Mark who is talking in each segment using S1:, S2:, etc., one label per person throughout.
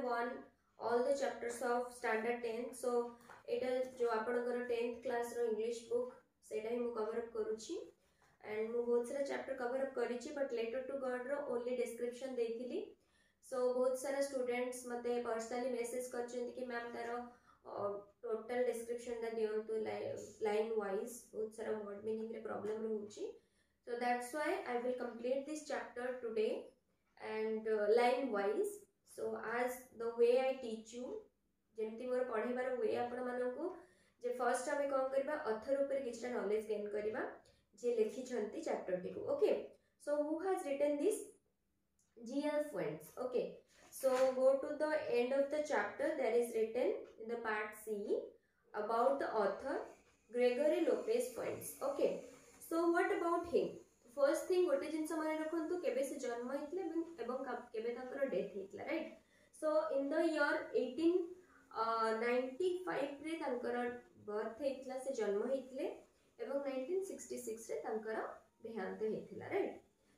S1: One all the chapters of standard 10 सो एटा जो आपनकर 10th class रो English book सेटा ही मु कवर अप करूची एंड मु बहुत सारा चैप्टर कवर अप करिची बट लेटर टू गॉड रो ओनली डिस्क्रिप्शन देथिली सो बहुत सारा स्टूडेंट्स मते पर्सनली मेसेज करचंती कि मैम तारो टोटल डिस्क्रिप्शन दा दियंतु लाइन वाइज बहुत सारा वर्ड मीनिंग रे problem रहउची so that's why I will complete this chapter today and line wise so as the way I teach you जेमती मोर पढ़ेबार वे आपण मानकू जे first हमें कोन करबा author ऊपर किछटा knowledge gain करबा जे लिखि छंती चैप्टर टी को okay so who has written this GL Fuentes okay so go to the end of the chapter there is written in the part C about the author Gregory Lopez Fuentes okay so what about him first thing गोटे जिंस माने रखंतु केबे से जन्म हितले एवं केबे ताकर death हितला right so in the year 1895 रे ताकर बर्थ हितला से जन्म हितले एवं 1966 रे ताकर देहांत हितला right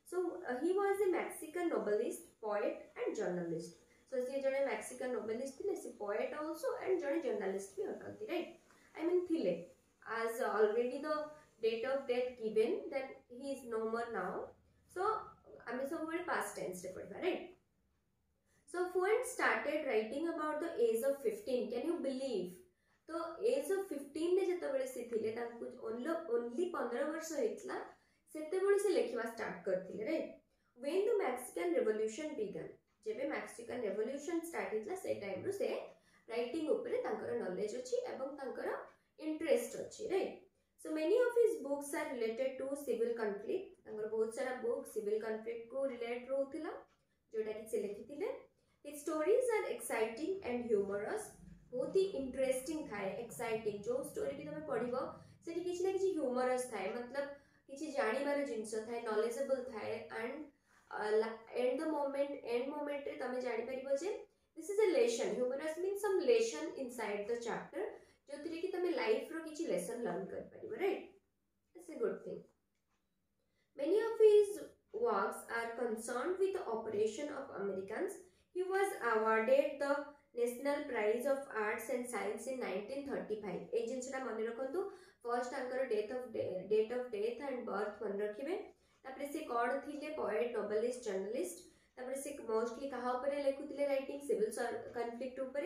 S1: so he was a Mexican novelist poet and journalist so से जने Mexican novelist थिले से poet also and जने journalist भी होतंती right I mean थिले as already the date of death given then he is no more now so I mean so past tense रे पढ़बा right so Fuentes started writing about the age of 15 can you believe तो age of 15 रे जत बेले से थिले तांकु only 15 वर्ष हेतला सेते बळे से लेखिबा स्टार्ट करथिले right when the Mexican revolution began जेबे मैक्सिकन रिवोल्यूशन स्टार्ट हितला से टाइम रु से राइटिंग ऊपर तांकर नॉलेज अछि एवं तांकर इंटरेस्ट अछि right so many of his books are related to civil conflict तांकर बहुत सारा बुक सिविल कॉन्फ्लिक्ट को रिलेट रहउथिला जोटा कि से लिखिथिले his stories are exciting and humorous बहुत ही इंटरेस्टिंग थाए एक्साइटिंग जो स्टोरी भी तमे पढिबो सेठी किछि ना किछि ह्यूमरस थाए मतलब किछि जानिबार जिंस थाए नॉलेजेबल थाए and the moment and moment रे तमे जानि परिबो जे this is a lesson humorous mean some lesson inside the chapter जोथिरे कि तमे लाइफ रो किछि लेसन लर्न कर परिबो right it's a good thing many of his works are concerned with the operation of Americans he was awarded the national prize of arts and science in 1935 ए जिंसटा मन रखंतु फर्स्ट आंकर date of death and birth मन रखिबे तापरे से code थिले poet novelist journalist तापरे से मोस्टली कहा ऊपर लेखुतिले राइटिंग सिविल कॉन्फ्लिक्ट ऊपर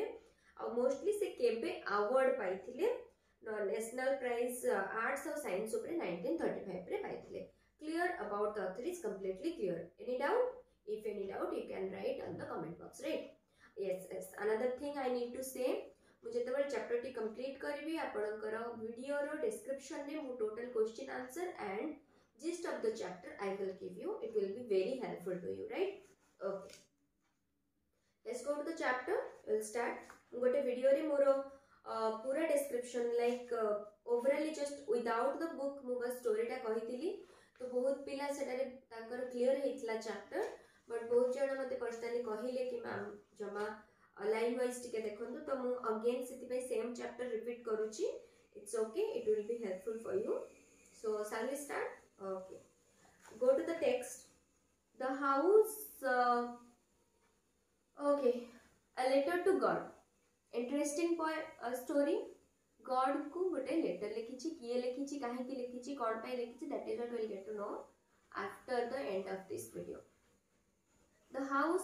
S1: और मोस्टली से केबे अवार्ड पाइथिले नेशनल प्राइज आर्ट्स और साइंस ऊपर 1935 रे पाइथिले clear about the author is completely clear any doubt if any doubt you can write on the comment box right yes another thing I need to say मुझे तो chapter T complete करबी आपनकर video रो description में मु total question answer and gist of the chapter I will give you it will be very helpful to you right okay let's go to the chapter we'll start गोटे video रे मोर पूरा description like ओवरऑली just without the book मु बस story टा कहितिली तो बहुत पिला सेटारे ताकर क्लियर हेतला चैप्टर बट बहुत जण मते पर्सनली कहिले कि मैम जमा लाइन वाइज टिके देखंतु तो मु अगेन सेति पे सेम चैप्टर रिपीट करूची it's okay it will be helpful for you so shall we start okay go to the text the house okay a letter to God interesting story God को गोटे letter लिखिची किए लिखिची काहे की लिखिची कोन पे लिखिची that is what will get to know after the end of this video The house,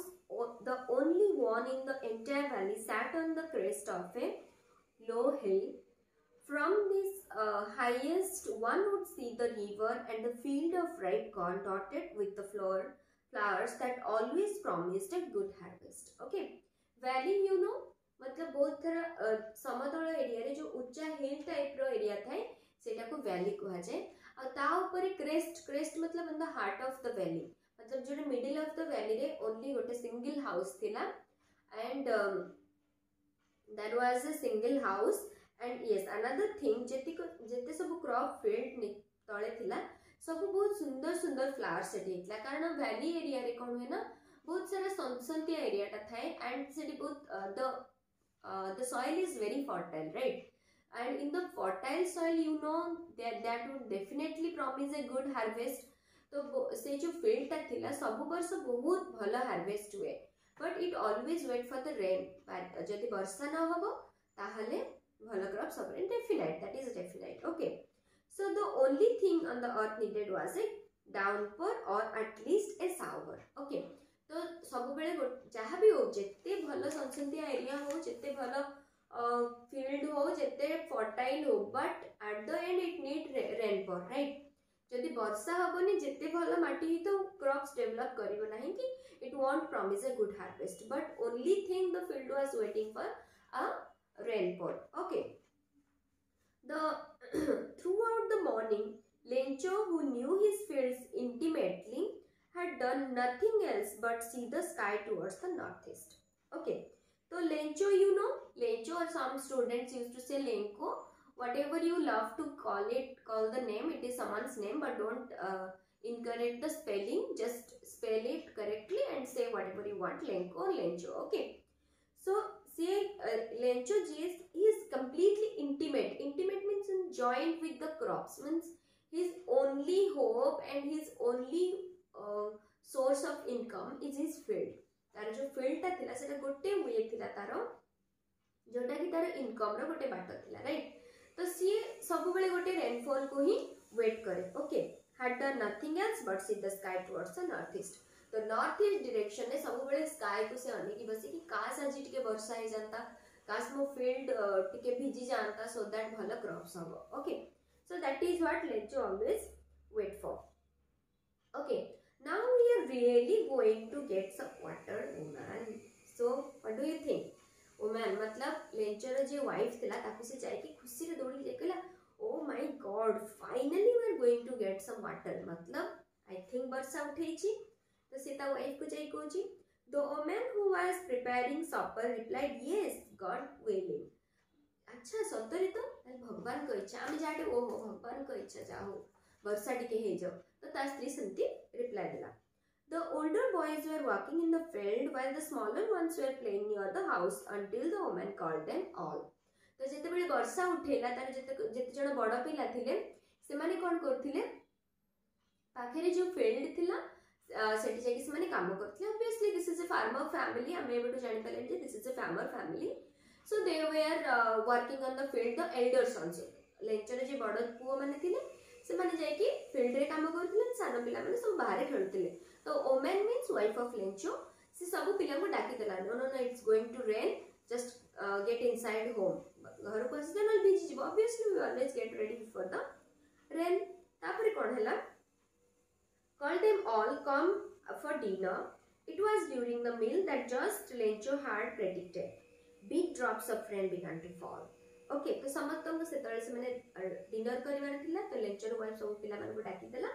S1: the only one in the entire valley, sat on the crest of a low hill. From this highest, one would see the river and the field of ripe corn dotted with the flowers that always promised a good harvest. Okay, valley, you know, मतलब बहुत थरा समतल area रे जो ऊंचा hill type रो area थाए सेटा को वैली कहा जाए और ता ऊपर क्रेस्ट मतलब in the heart of the valley मतलब जो मिडिल ऑफ द वैली रे ओनली गोटे सिंगल हाउस थिला and that was a single house and yes another thing जेते सब क्रॉप फील्ड तळे थिला सब बहुत सुंदर सुंदर फ्लावर्स सेठी हितला कारण वैली एरिया रे कोन है ना बहुत सारा सनसनतिया एरिया टा थाए एंड सेठी बहुत the soil is very fertile, right? And in the fertile soil, you know that would definitely promise a good harvest. तो से जो फील्ड टा थिला सब वर्ष बहुत भलो हार्वेस्ट हुए but it always wait for the rain. जदि वर्षा न हबो ताहले भल क्रॉप्स हबो, definite, that is definite. Okay, so the only thing on the earth needed was a downpour or at least a shower. Okay, तो सब बेले जहाँ भी हो, जिते भल सनसंतिया एरिया हो, जिते भल फील्ड हो, जिते फर्टाइल हो, but at the end it need rainfall, right. जदि वर्षा हबनी, जिते भल माटी ही तो क्रॉप्स डेवलप करिवो नाही कि it won't promise a good harvest, but only thing the field was waiting for a rainfall. Okay, throughout the morning, Lencho, who knew his fields intimately, had done nothing else but see the sky towards the northeast. Okay, so Lencho, you know, Lencho, or some students used to say Lenko, whatever you love to call it, call the name, it is someone's name, but don't incorrect the spelling, just spell it correctly and say whatever you want, Lenko or Lencho. Okay, so say Lencho is completely intimate. Intimate means joined with the crops, means his only hope and his only source of income is his field. तार जो field टा थिला सेटा गोटे वे थिला तारो, जोटा कि तार इनकम रो गोटे बाट थिला, राइट. तो सी सब बेले गोटे रेनफॉल को ही वेट करे. Okay, had done nothing else but see the sky towards the northeast. तो नॉर्थ ईस्ट डायरेक्शन ने सब बेले स्काई को से अनेकी बसी कि काश आज टिके वर्षा ही जानता, काश मो फील्ड टिके भिजी जानता, सो दैट भलो क्रॉप्स हबो. Okay, so that is what Lencho always wait for. Okay, now we are really going to get some water, woman. So what do you think? woman मतलब Lencho रो जे wife थिला ताकू से जाय कि खुशी रे दौड़ी जे कहला, oh my god, finally we are going to get some water. मतलब I think वर्षा उठेची. तो सीता वाइफ को जाई कहूची. The woman who was preparing supper replied, yes, God willing. अच्छा सतरे तो भगवान को इच्छा, आम जाटे ओहो भगवान को इच्छा जाओ वर्षा टिके हे जाओ. तो ता स्त्री संती रिप्लाई दिला. The older boys were walking in the field while the smaller ones were playing near the house until the woman called them all. तो जेते बेले वर्षा उठेला तार जेते जण बड़ पिला थिले से माने कोन करथिले, पाखरे जो फील्ड थिला सेठी जाके से माने काम करथिले. Obviously this is a farmer family, हम एबे जानि पले जे this is a farmer family. So they were working on the field, the elder sons. Lencho जे बड़ पुओ माने थिले से माने जाय कि फील्ड रे काम करथिले, सानो पिला माने सब बाहर खेलुथिले. तो woman means wife of Lencho, से सब पिला को डाकी देला, no no no it's going to rain, just get inside home. घर को आसी न भिजी जिवो. Obviously we always get ready before the rain. तापरे कोन हला, called them all come for dinner. It was during the meal that just Lencho had predicted. Big drops of rain began to fall. Okay, तो समस्त को सेतळे से माने dinner करिवार थिला. तो Lencho रो वाइफ सब पिला माने को डाकी देला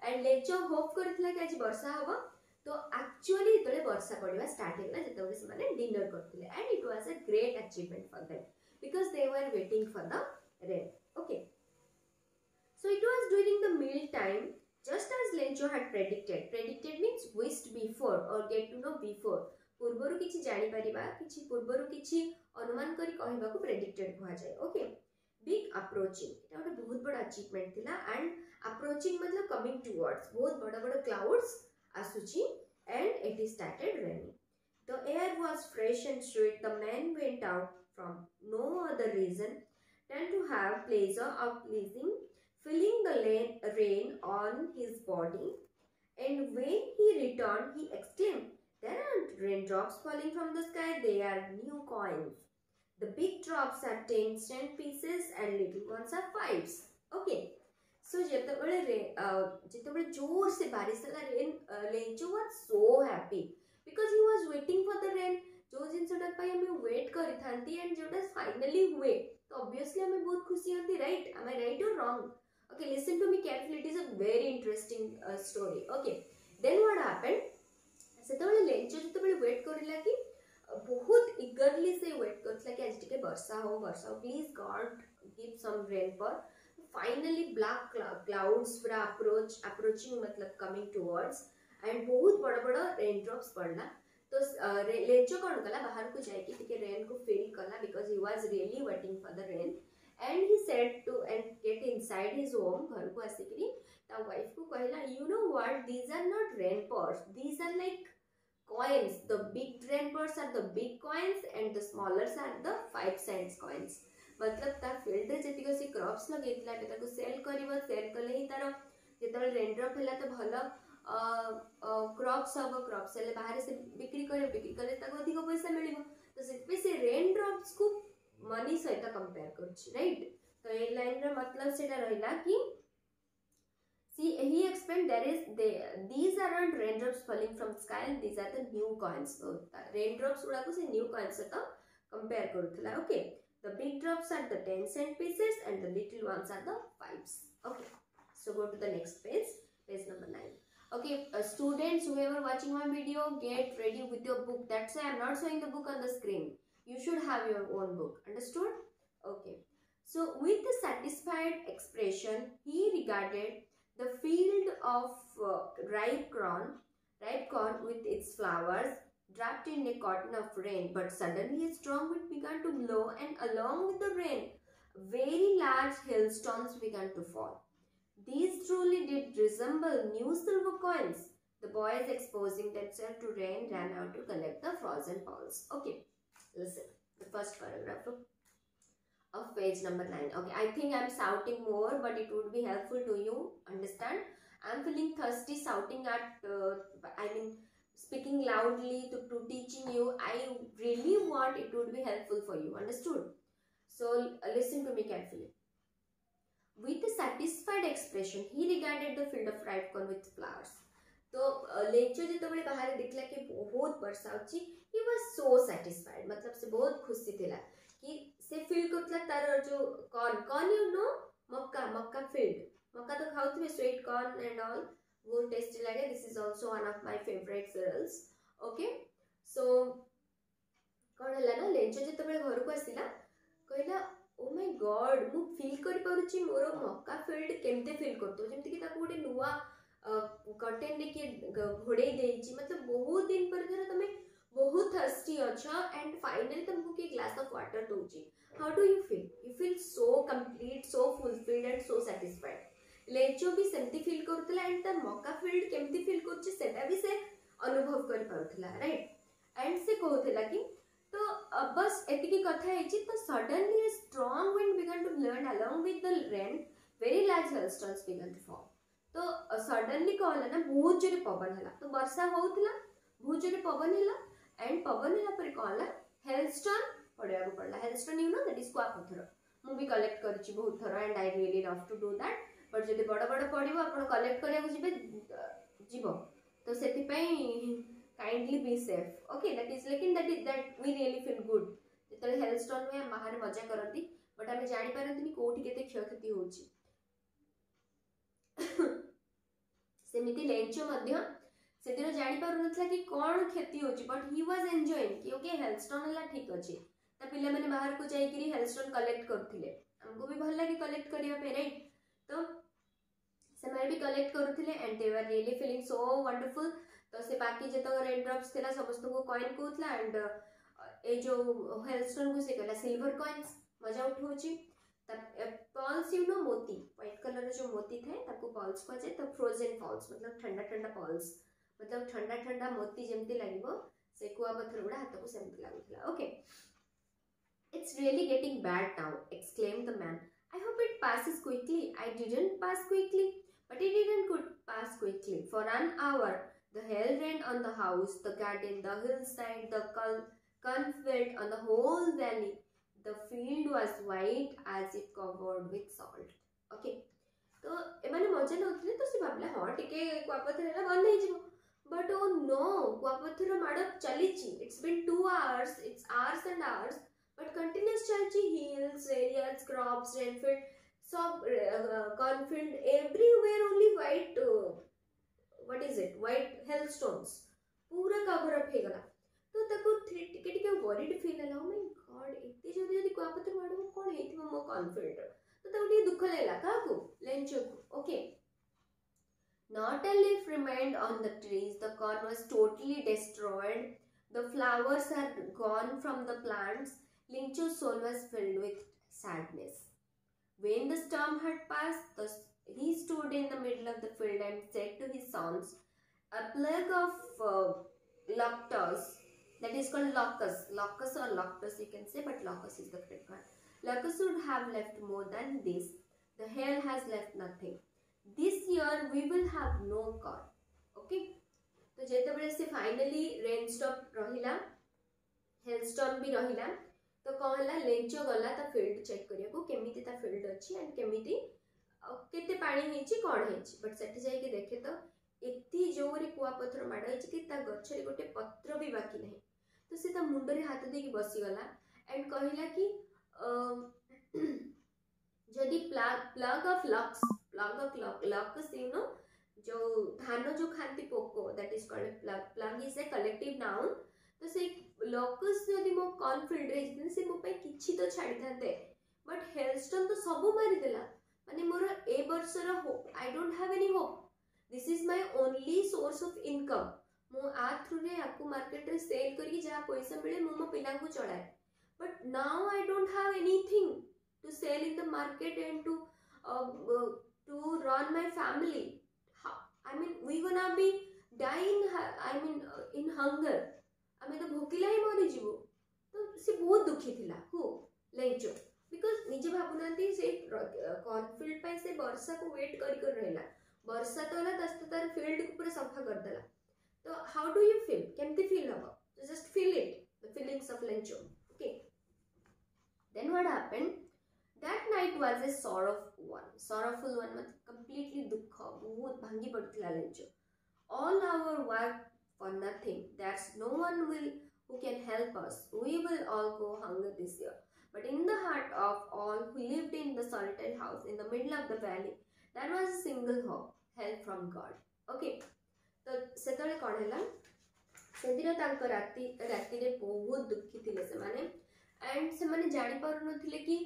S1: एंड Lencho होप करथिला कि आज वर्षा हबो. तो एक्चुअली इतले वर्षा पड़िवा स्टार्ट होला जेतबे से माने डिनर करथिले and it was a great achievement for them because they were waiting for the rain. Okay, so it was during the meal time just as Lencho had predicted. Predicted means wished before or get to know before. पूर्वरु किछि जानि परिबा, किछि पूर्वरु किछि अनुमान करी कहबा को predicted कहा जाय. ओके, बिग अप्रोचिंग एटा ଗୋଟେ बहुत बड़ा अचीवमेंट थिला. एंड अप्रोचिंग मतलब कमिंग टुवर्ड्स, बहुत बड़ा बड़ा क्लाउड्स आसुची and it started raining. The air was fresh and sweet. The man went out from no other reason than to have pleasure of pleasing, feeling the rain on his body. And when he returned, he exclaimed, there aren't raindrops falling from the sky, they are new coins. The big drops are 10 cent pieces and little ones are 5s. Okay, so जेतेबेले जोर से बारिश होला rain, Lencho was so happy because he was waiting for the rain. जो जिनसटा पाई हमें wait करि थांती and जोटा finally हुए तो ऑब्वियसली हमें बहुत खुशी होती, right? Am I right or wrong? Okay, listen to me carefully. It is a very interesting story. Okay, then what happened? सेतबेले Lencho जेतेबेले वेट करिला कि बहुत इगरली से वेट करथला कि आज टिके वर्षा हो, please God give some rain for. Finally black clouds पूरा अप्रोचिंग मतलब कमिंग टुवर्ड्स एंड बहुत बड़ा बड़ा रेन ड्रॉप्स पड़ला. तो Lencho कोन कला बाहर को जाय कि टिके रेन को फील कला because he was really waiting for the rain. And he said to and get inside his home, घर को आसिकरी ता वाइफ को कहला, you know what, these are not rain pours, these are like coins. The big rainbows are the big coins and the smaller are the 5 cents coins. मतलब ता field रे जतिक से crops लगेइतला बे ताको सेल करिवो, सेल कले ही तार जेतबे raindrop हैला तो भलो क्रॉप्स सब क्रॉप्स हेले बाहर से बिक्री करे ताको अधिक पैसा मिलिबो. तो से से रेनड्रॉप्स को मनी सहित कंपेयर करछि, राइट. तो ए लाइन रे मतलब सेटा रहिला कि see he explained these aren't raindrops falling from the sky, these are the new coins. So raindrops गुड़ा को से new coins से तो compare करूथला. Okay, the big drops are the 10 cent pieces and the little ones are the 5s. Okay, so go to the next page, page number 9. Okay, students, whoever watching my video, get ready with your book. That's why I'm not showing the book on the screen. You should have your own book. Understood? Okay. So with the satisfied expression, he regarded the field of ripe corn with its flowers draped in a cotton of rain. But suddenly a strong wind began to blow, and along with the rain, very large hailstones began to fall. These truly did resemble new silver coins. The boys, exposing themselves to rain, ran out to collect the frozen pearls. Okay, listen, the first paragraph of page number 9. Okay, I think I'm shouting more, but it would be helpful to you. Understand? I'm feeling thirsty, shouting at, speaking loudly to teaching you. I really want it would be helpful for you. Understood? So listen to me carefully. With a satisfied expression, he regarded the field of ripe corn with flowers. तो Lencho जितबे बाहर देखला कि बहुत वर्षा होची, he was so satisfied. मतलब से बहुत खुशी थिला कि से फील करतला तार जो कॉर्न यू नो मक्का फील्ड मक्का तो खाउथबे स्वीट कॉर्न एंड ऑल बहुत टेस्टी लागे. This is also one of my favourite serials. Okay, so कोन हला ना लेंचो जितबे घर को आसिला कहला ओ माय गॉड मु फील कर पारुची मोर मक्का फील्ड केमते फील करतो जेमति कि ताको गोटे नुवा कर्टेन लेके घोड़े देइची. मतलब बहुत दिन पर जरा तमे बहुत थर्स्टी अच्छा एंड फाइनली तुमको के ग्लास ऑफ वाटर दोची. How do you feel? You feel so complete, so fulfilled and so satisfied. Lencho भी सेमती फील करतला एंड ता मक्का फील्ड केमती फील करची सेटा भी से अनुभव कर पाउथला, राइट. एंड से कहउथला कि तो बस एतिकी कथा हेची. तो suddenly a strong wind began to blow, and along with the rain very large hailstones began to fall. तो सडनली कहला ना बहुत जोरे पवन हला. तो वर्षा होउतला, बहुत जोरे पवन हला एंड पवन हला पर कहला हेलस्टोन पड़िया को पड़ला. Hailstone you know that is क्वा पत्थर. मु भी कलेक्ट करछि बहुत थरा and I really love to do that. But जदि बड़ बड़ पड़िबो आपण कलेक्ट करिया को जीवो तो सेति पई kindly be safe. Okay, that is लेकिन that we really feel good जेतले हेलस्टोन में बाहर मजा करती. बट आमे जानि पारंतनी कोठी केते क्षयक्षति होछि. सेमिति लेंचो मध्य से दिन जानि पारु नथला कि कोन क्षति होछि. बट ही वाज एन्जॉयिंग कि ओके हेलस्टोन हला ठीक अछि. ता पिल्ला माने बाहर को जाई करी हेलस्टोन कलेक्ट करथिले. हमको भी भल लागे कलेक्ट करिया पे, राइट. तो से माने भी कलेक्ट करथिले and they were really feeling so wonderful. तो से बाकी जतो रेन ड्रॉप्स थिला समस्त को कॉइन कोथला एंड ए जो हेलस्टोन को से कहला सिल्वर कॉइन्स मजा उठौची. पॉल्स यू नो मोती, व्हाइट कलर जो मोती थे ताको पॉल्स को जाए. तो फ्रोजन पॉल्स मतलब ठंडा ठंडा पॉल्स मतलब ठंडा ठंडा मोती जेमती लागिबो से कुआ पत्थर गुडा हाथ को सेमती लागुथला. Okay, it's really getting bad now, exclaimed the man. I hope it passes quickly. I didn't pass quickly, but it didn't pass quickly. For an hour the hail rained on the house, the garden, the hillside, the cornfield, on the whole valley. The field was white as if covered with salt. Okay, तो एमाने मजा नउथले तो से भाबला हां टिके कुआपथर हेला बंद हे जिवो. But O no, कुआपथर माड चलीची. It's been 2 hours, it's hours and hours, but continuous चलची. hills, areas, crops, rainfield, सब cornfield, everywhere only white what is it, white hailstones पूरा कवर अप हे गला. तो ताको टिके टिके वरीड फील हला. ओ माय गॉड एते जल्दी जल्दी कुआपथर माडबो कोन हेथिबो मो कॉन्फिडेंट. तो ताको टिके दुख लेला काकू लेंचो को. Okay, not a leaf remained on the trees. The corn was totally destroyed. The flowers had gone from the plants. Lincho's soul was filled with sadness. When the storm had passed, he stood in the middle of the field and said to his sons, a plague of lactose, that is called locus. Locus or lactose you can say, but locus is the correct one. Locus would have left more than this. The hail has left nothing. This year we will have no corn. Okay. तो जेते बड़े से finally रेनस्टॉप रहिला, hailstorm भी रहिला, तो कौन हला लेंचो गला ता फील्ड चेक करिया को केमिति ता फील्ड अछि एंड केमिति केते पानी हेछि कोन हेछि, बट सेठी जाई के देखे तो एती जोरे कुआ पत्थर माडा हेछि कि ता गछरे गोटे पत्र भी बाकी नहीं। तो से ता मुंड रे हाथ दे की बसी गला एंड कहिला कि जदि plug of lux you know जो धान जो खाती Poco, that is called plug is a collective noun. तो से लॉकस जदि मो कॉन्फिल्ड रे से मो पे किछि तो छाडी थाते, बट हेलस्टोन तो सब मारी देला, माने मोर ए वर्षर hope, I don't have any hope, this is my only source of income. मो आ थ्रू रे आपको मार्केट रे सेल करी जहा पैसा मिले मो पिला को चढ़ाए, but now I don't have anything to sell in the market and to run my family. I mean, we gonna be dying. I mean, in hunger. आमे तो भोकिला ही मरी जीवो। तो से बहुत दुखी थिला हो लेंचो, बिकॉज़ निजे भाबुनांती से कॉर्नफील्ड पे से वर्षा को वेट कर रहला, वर्षा तो होला तस तो तार फील्ड को पूरा सफा कर देला। तो हाउ डू यू फील, केमती फील हबो, just feel it, the feelings of Lencho. Okay, then what happened, that night was a sorrowful one, मतलब completely दुख, बहुत भांगी पड़थिला Lencho. all our work for nothing, that's no one who can help us, we will all go hunger this year। but in the heart of all who lived in the solitary house in the middle of the valley, there was a single hope, help from God। okay, तो सेतले कोन हैला, सेदिन तांको राती रे बहुत दुखी थिले से माने, एंड से माने जानि पारु नथिले कि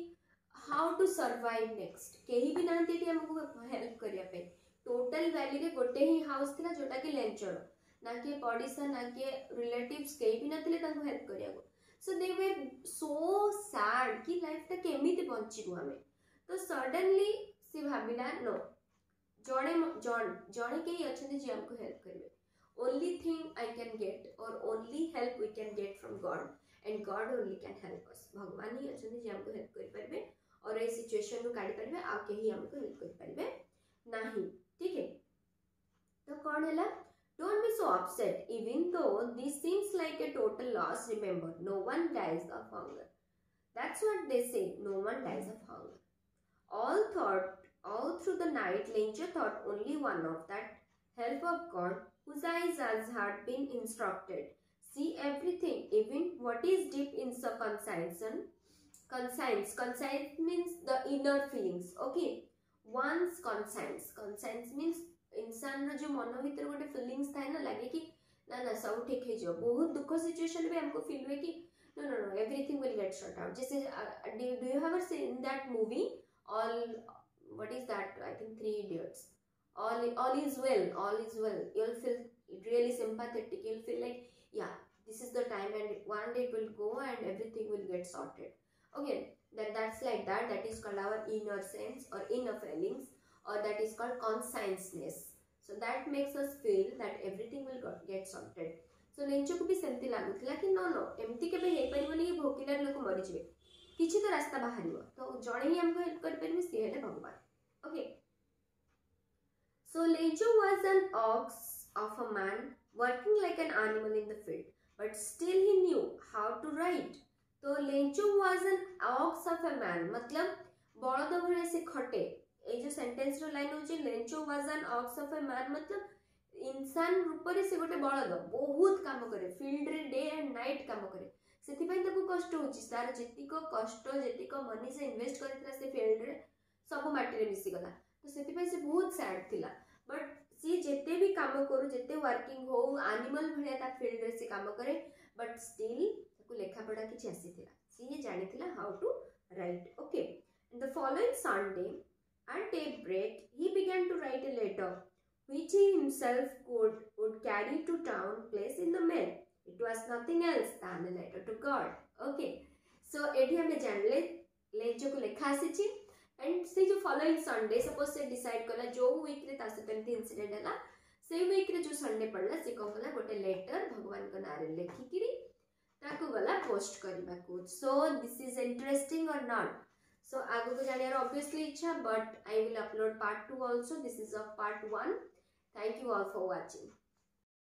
S1: हाउ टू सर्वाइव नेक्स्ट, केही भी नांती थी हमको हेल्प करिया पे। टोटल वैली रे गोटे ही हाउस थिला जोटा कि लेंचर, ना कि पड़िसा ना कि रिलेटिव्स केही भी नथिले तांको हेल्प करिया को। सो दे वर सो सैड कि लाइफ ता केमिति बंचिबो हमें। तो सडनली से भाबिला नो, जणे केही अछंती जे हमको हेल्प करिवे, only thing I can get और only help we can get from God, and God only can help us. भगवान ही अछंती जे हमको हेल्प करि परबे और ए सिचुएशन को काढी परबे, आ केही हमको हेल्प करि परबे नाही। ठीक है, तो कौन हैला, don't be so upset even though this seems like a total loss, remember no one dies of hunger, that's what they say, no one dies of hunger. all through the night Lencho thought only one of, that help of God whose eyes had been instructed, see everything, even what is deep in conscience means the inner feelings। okay, one's conscience means इंसान रो जो मन भीतर गोटे feelings थाए ना, लगे कि ना ना सब ठीक है, जो बहुत दुख सिचुएशन भी हमको फील हुए कि no no no everything will get sort out. जैसे do you have seen that movie all, what is that, I think 3 Idiots, all is well, you'll feel really sympathetic, you'll feel like yeah, this is the time and one day it will go and everything will get sorted। okay, that's like that, that is called our inner sense or inner feelings, or that is called consciousness। so that makes us feel that everything will get sorted। so Lencho को भी सेमती लागुथिला कि no no एमती केबे हे परिबनी कि भोकिलार लोक मरि जिवे, किछि तो रास्ता बाहरिबो, तो जणे ही हमको हेल्प कर परबे, से हेले भगवान। okay, so Lencho was an ox of a man working like an animal in the field, but still he knew how to ride। तो Lencho was an ox of a man, मतलब बलद भरे से खटे। ए जो सेंटेंस रो line होची Lencho was an ox of a man, मतलब इंसान रूप रे से गोटे बलद बहुत काम करे, फील्ड रे डे एंड नाइट काम करे, सेति पई ताको कष्ट होची, सार जेतिको कष्ट जेतिको मनी से इन्वेस्ट करथला से फील्ड रे सब माटी रे मिसी गला। तो सेति पई से बहुत सैड थिला, बट सी जेते भी काम करू, जेते वर्किंग हो, एनिमल भलिया ता फील्ड रे से काम करे, बट स्टिल ताको लेखा पढ़ा किछि आसीथिला, सी जानिथिला how to write. Okay, in the following Sunday at daybreak he began to write a letter which he himself would carry to town, place in the mail। it was nothing else than a letter to God। okay, so एठी हमें जानले Lencho को लेखा आसीची, and से जो following Sunday suppose से decide कला जो वीक रे तासे पेंती इंसिडेंट हला, से वीक रे जो संडे पड़ला से कौन कला गोटे लेटर भगवान को नारे लिखिकी ताको गला पोस्ट करबा को। सो दिस इज इंटरेस्टिंग और नॉट? सो आगो को जानियार ऑब्वियसली इच्छा, but I will upload part 2 also. This is of part 1। Thank you all for watching.